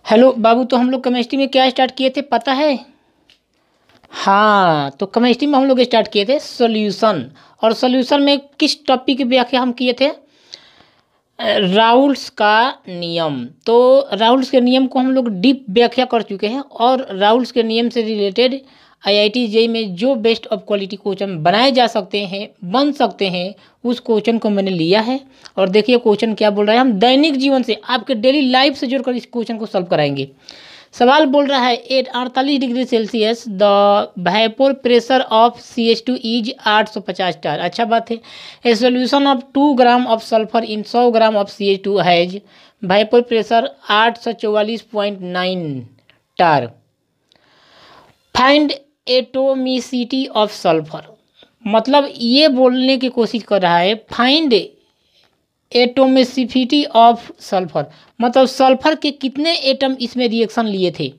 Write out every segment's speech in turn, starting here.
Hello बाबू, तो हम लोग केमिस्ट्री में क्या स्टार्ट किए थे पता है? हाँ, तो केमिस्ट्री में हम लोग स्टार्ट किए थे सॉल्यूशन। और सॉल्यूशन में किस टॉपिक की व्याख्या हम किए थे? राउल्स का नियम। तो राउल्स के नियम को हम लोग डीप व्याख्या कर चुके हैं, और राउल्स के नियम से रिलेटेड आईआईटी जेईई में जो बेस्ट ऑफ क्वालिटी क्वेश्चन बनाए जा सकते हैं, बन सकते हैं, उस क्वेश्चन को मैंने लिया है। और देखिए क्वेश्चन क्या बोल रहा है, हम दैनिक जीवन से, आपके डेली लाइफ से जुड़कर इस क्वेश्चन को सॉल्व कराएंगे। सवाल बोल रहा है 48 degree Celsius the vapour pressure of CH2 is 850 टार। अच्छा बात है। A solution of 2 gram of sulphur in 100 gram of CH2 has vapour pressure 844.9 tar. Find atomicity of sulphur. मतलब ये बोलने की कोशिश कर रहा है फाइंड एटोमिसिटी ऑफ सल्फर, मतलब सल्फर के कितने एटम इसमें रिएक्शन लिए थे।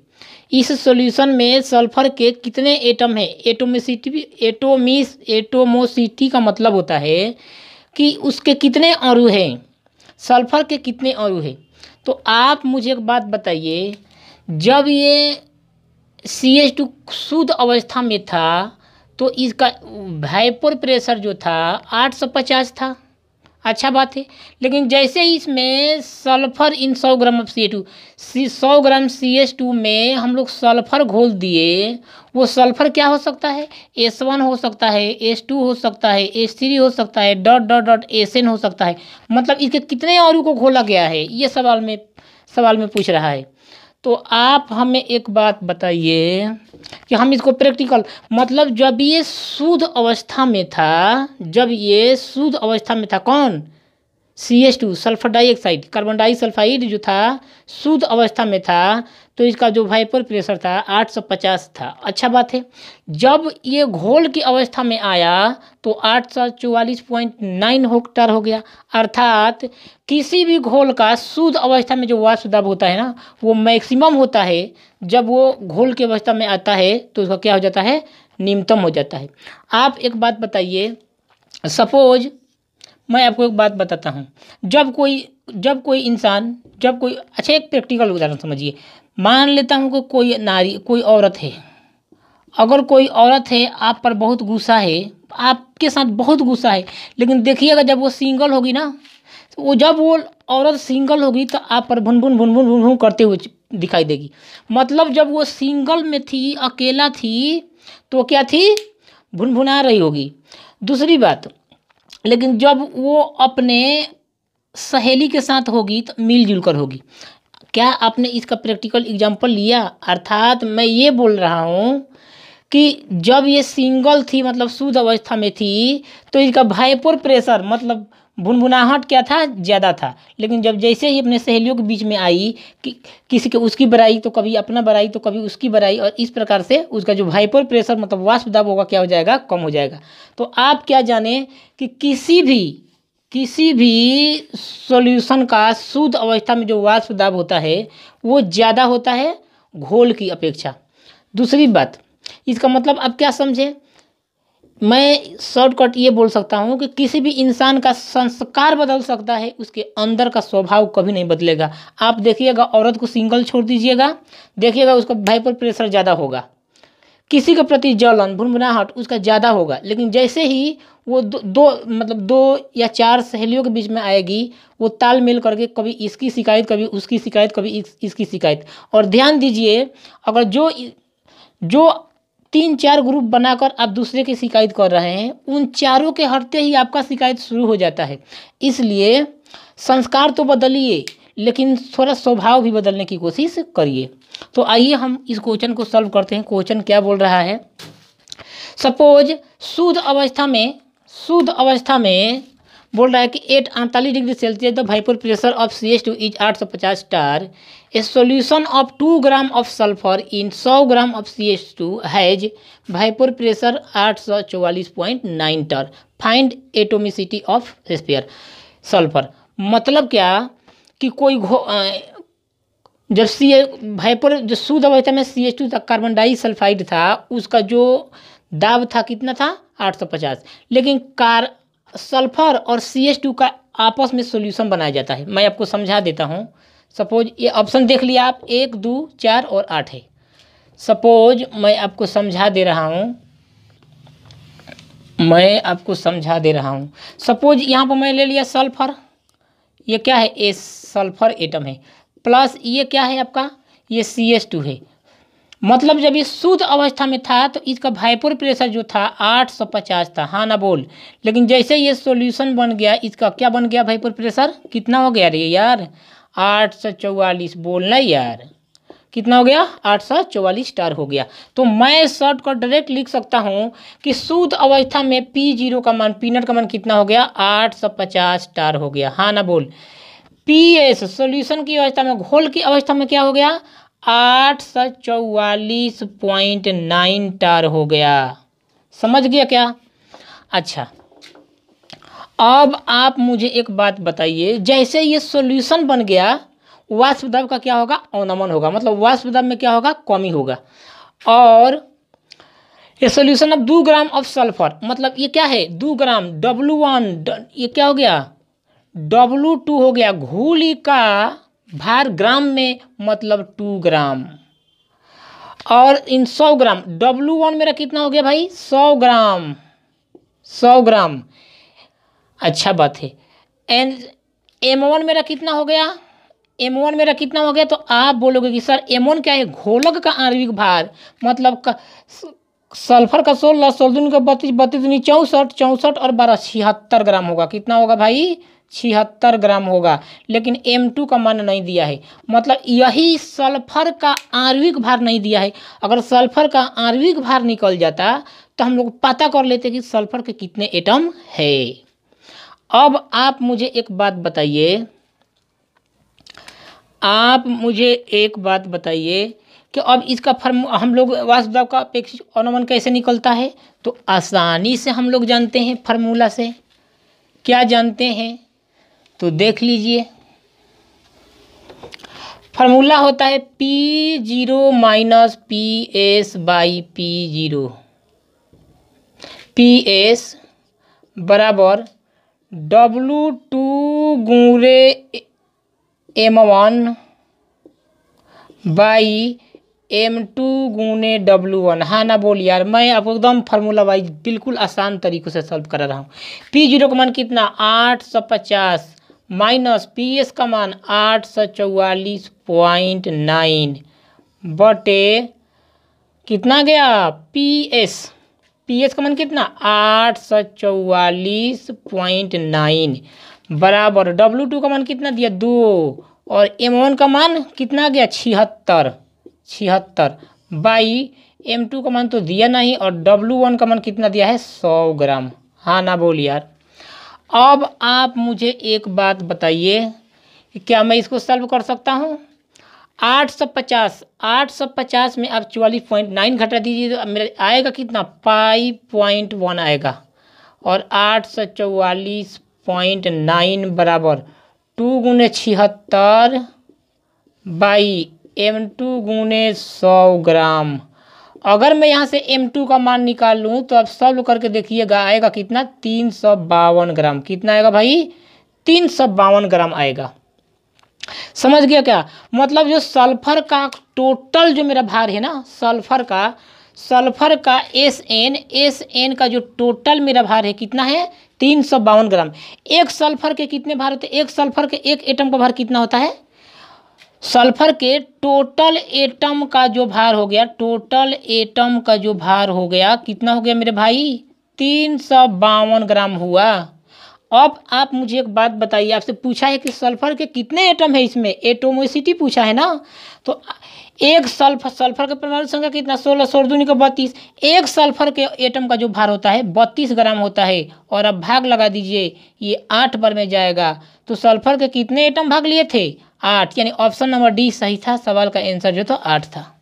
इस सॉल्यूशन में सल्फर के कितने एटम है। एटोमोसिटी का मतलब होता है कि उसके कितने अणु हैं, सल्फर के कितने अणु हैं। तो आप मुझे एक बात बताइए, जब ये CH2 शुद्ध अवस्था में था तो इसका वेपोर प्रेशर जो था 850 था। अच्छा बात है। लेकिन जैसे ही इसमें sulphur in 100 gram of CH2, 100 gram CH2 में हम लोग सल्फर घोल दिए, वो सल्फर क्या हो सकता है, S1 हो सकता है, S2 हो सकता है, S3 हो सकता है, डॉट डॉट डॉट SN हो सकता है। मतलब इसके कितने अणु को घोला गया है, ये सवाल में पूछ रहा है। तो आप हमें एक बात बताइए कि हम इसको प्रैक्टिकल, मतलब जब ये शुद्ध अवस्था में था, जब ये शुद्ध अवस्था में था, कौन? CH2 sulphur dioxide, carbon disulphide जो था शुद्ध अवस्था में था, तो इसका जो वेपर प्रेशर था 850 था। अच्छा बात है। जब ये घोल की अवस्था में आया तो 844.9 हेक्टर हो गया। अर्थात किसी भी घोल का शुद्ध अवस्था में जो वाष्प दाब होता है ना, वो मैक्सिमम होता है। जब वो घोल की अवस्था में आता है तो उसका क्या हो जाता है, न्यूनतम हो जाता है। आप एक बात बताइए, सपोज मैं आपको एक बात बताता हूँ। जब कोई इंसान, अच्छा एक प्रैक्टिकल उदाहरण समझिए। मान लेता हूँ कि कोई औरत है। अगर कोई औरत है, आप पर बहुत गुस्सा है, आपके साथ बहुत गुस्सा है, लेकिन देखिएगा जब वो सिंगल होगी ना, जब वो औरत सिंगल होगी तो आप पर भुन भुन भुन भुन भुन भुन करते हुए दिखाई देगी। मतलब जब वो सिंगल में थी, अकेला थी, तो क्या थी, भुनभुना रही होगी। दूसरी बात, लेकिन जब वो अपने सहेली के साथ होगी तो मिलजुल कर होगी। क्या आपने इसका प्रैक्टिकल एग्जांपल लिया? अर्थात मैं ये बोल रहा हूँ कि जब ये सिंगल थी, मतलब शुद्ध अवस्था में थी, तो इसका वेपोर प्रेशर, मतलब भुनभुनाहट क्या था, ज़्यादा था। लेकिन जब जैसे ही अपने सहेलियों के बीच में आई कि किसी के उसकी बड़ाई तो कभी अपना बड़ाई तो कभी उसकी बड़ाई, और इस प्रकार से उसका जो वेपोर प्रेशर मतलब वाष्प दाब होगा क्या हो जाएगा, कम हो जाएगा। तो आप क्या जाने कि किसी भी सॉल्यूशन का शुद्ध अवस्था में जो वाष्प दाब होता है वो ज़्यादा होता है घोल की अपेक्षा। दूसरी बात, इसका मतलब आप क्या समझे, मैं शॉर्टकट ये बोल सकता हूँ कि किसी भी इंसान का संस्कार बदल सकता है, उसके अंदर का स्वभाव कभी नहीं बदलेगा। आप देखिएगा, औरत को सिंगल छोड़ दीजिएगा, देखिएगा उसका वेपर प्रेशर ज़्यादा होगा, किसी के प्रति जलन भुनभुनाहट उसका ज़्यादा होगा। लेकिन जैसे ही वो दो या चार सहेलियों के बीच में आएगी, वो तालमेल करके कभी इसकी शिकायत, कभी उसकी शिकायत, कभी इसकी शिकायत। और ध्यान दीजिए, अगर जो 3-4 ग्रुप बनाकर आप दूसरे की शिकायत कर रहे हैं, उन चारों के हटते ही आपका शिकायत शुरू हो जाता है। इसलिए संस्कार तो बदलिए, लेकिन थोड़ा स्वभाव भी बदलने की कोशिश करिए। तो आइए हम इस क्वेश्चन को सॉल्व करते हैं। क्वेश्चन क्या बोल रहा है, सपोज शुद्ध अवस्था में बोल रहा है कि 48 degree Celsius the vapour pressure of CH2 is 850 tar. A solution of 2 gram of sulphur in 100 gram of CH2 has vapour pressure 844.9 tar. Find atomicity of sulphur. मतलब क्या कि जब वेपर जो शुद्ध अवस्था में CH2 था, कार्बन डाइसल्फाइड था, उसका जो दाब था कितना था, 850। लेकिन सल्फर और CH2 का आपस में सॉल्यूशन बनाया जाता है। मैं आपको समझा देता हूँ, सपोज ये ऑप्शन देख लिया आप, 1 2 4 और 8 है। सपोज मैं आपको समझा दे रहा हूँ, सपोज यहाँ पर मैं ले लिया सल्फर, ये क्या है, ये सल्फर एटम है, प्लस ये क्या है आपका, ये CH2 है। मतलब जब ये शुद्ध अवस्था में था तो इसका वाइपर प्रेशर जो था 850 था, हाँ ना बोल। लेकिन जैसे ये सॉल्यूशन बन गया, इसका क्या बन गया, वाइपर प्रेशर कितना हो गया रे यार, 844। बोलना यार, कितना हो गया, 844 स्टार हो गया। तो मैं शॉर्टकट डायरेक्ट लिख सकता हूँ कि शुद्ध अवस्था में P0 का मान, पीनट का मान कितना हो गया, 850 स्टार हो गया, हाँ ना बोल। PS सॉल्यूशन की अवस्था में, घोल की अवस्था में क्या हो गया, 844.9 टार हो गया। समझ गया क्या? अच्छा, अब आप मुझे एक बात बताइए, जैसे ये सॉल्यूशन बन गया, वाष्प दाब का क्या होगा, अवनमन होगा, मतलब वाष्प दाब में क्या होगा, कमी होगा। और ये सॉल्यूशन अब 2 ग्राम ऑफ सल्फर, मतलब ये क्या है, 2 ग्राम, W1, ये क्या हो गया, W2 हो गया। घोल का भार ग्राम में, मतलब 2 ग्राम। और इन 100 ग्राम, W1 मेरा कितना हो गया भाई, 100 ग्राम, 100 ग्राम। अच्छा बात है। एंड M1 मेरा कितना हो गया, M1 मेरा कितना हो गया, तो आप बोलोगे कि सर M1 क्या है, घोलक का आणविक भार, मतलब सल्फर का 16, 16 का 32, 32 64, 64 और 12 76 ग्राम होगा। कितना होगा भाई, 76 ग्राम होगा। लेकिन M2 का मान नहीं दिया है, मतलब यही सल्फर का आणविक भार नहीं दिया है। अगर सल्फर का आणविक भार निकल जाता तो हम लोग पता कर लेते कि सल्फर के कितने एटम है। अब आप मुझे एक बात बताइए, कि अब इसका हम लोग वाष्प दाब का अपेक्षित अनुमान कैसे निकलता है, तो आसानी से हम लोग जानते हैं, फार्मूला से। क्या जानते हैं, तो देख लीजिए। फार्मूला होता है P0 minus PS by P0। PS बराबर W2 गुणे M1 बाई M2 गुणे W1। हाँ ना बोल यार, मैं आपको एकदम फार्मूला वाइज बिल्कुल आसान तरीक़े से सॉल्व करा रहा हूँ। P0 का मान कितना, 850 माइनस PS का मान 844.9 बटे कितना गया, PS का मान कितना, 844.9 बराबर W2 का मान कितना दिया, 2, और M1 का मान कितना गया, 76 बाई M2 का मान तो दिया नहीं, और W1 का मान कितना दिया है, 100 ग्राम। हाँ ना बोल यार। अब आप मुझे एक बात बताइए कि क्या मैं इसको सॉल्व कर सकता हूँ। 850 में आप 44.9 घटा दीजिए तो मेरा आएगा कितना, 5.1 आएगा। और 844.9 बराबर 2 गुणे 76 बाई M2 गुणे 100 ग्राम। अगर मैं यहाँ से M2 का मान निकाल लूँ तो आप सॉल्व करके देखिएगा, आएगा कितना, 352 ग्राम। कितना आएगा भाई, 352 ग्राम आएगा। समझ गया क्या? मतलब जो सल्फर का टोटल जो मेरा भार है ना, सल्फर का SN का जो टोटल मेरा भार है कितना है, 352 ग्राम। एक सल्फर के कितने भार होते हैं, एक सल्फर के एक एटम का भार कितना होता है, सल्फर के टोटल एटम का जो भार हो गया, कितना हो गया मेरे भाई, 352 ग्राम हुआ। अब आप मुझे एक बात बताइए, आपसे पूछा है कि सल्फर के कितने एटम है, इसमें एटोमिसिटी पूछा है ना, तो एक सल्फर के परमाणु संख्या कितना, 16, 16 दूनी का 32। एक सल्फर के एटम का जो भार होता है 32 ग्राम होता है। और अब भाग लगा दीजिए, ये 8 बार में जाएगा, तो सल्फर के कितने एटम भाग लिए थे, 8, यानी ऑप्शन नंबर डी सही था। सवाल का आंसर जो था 8 था।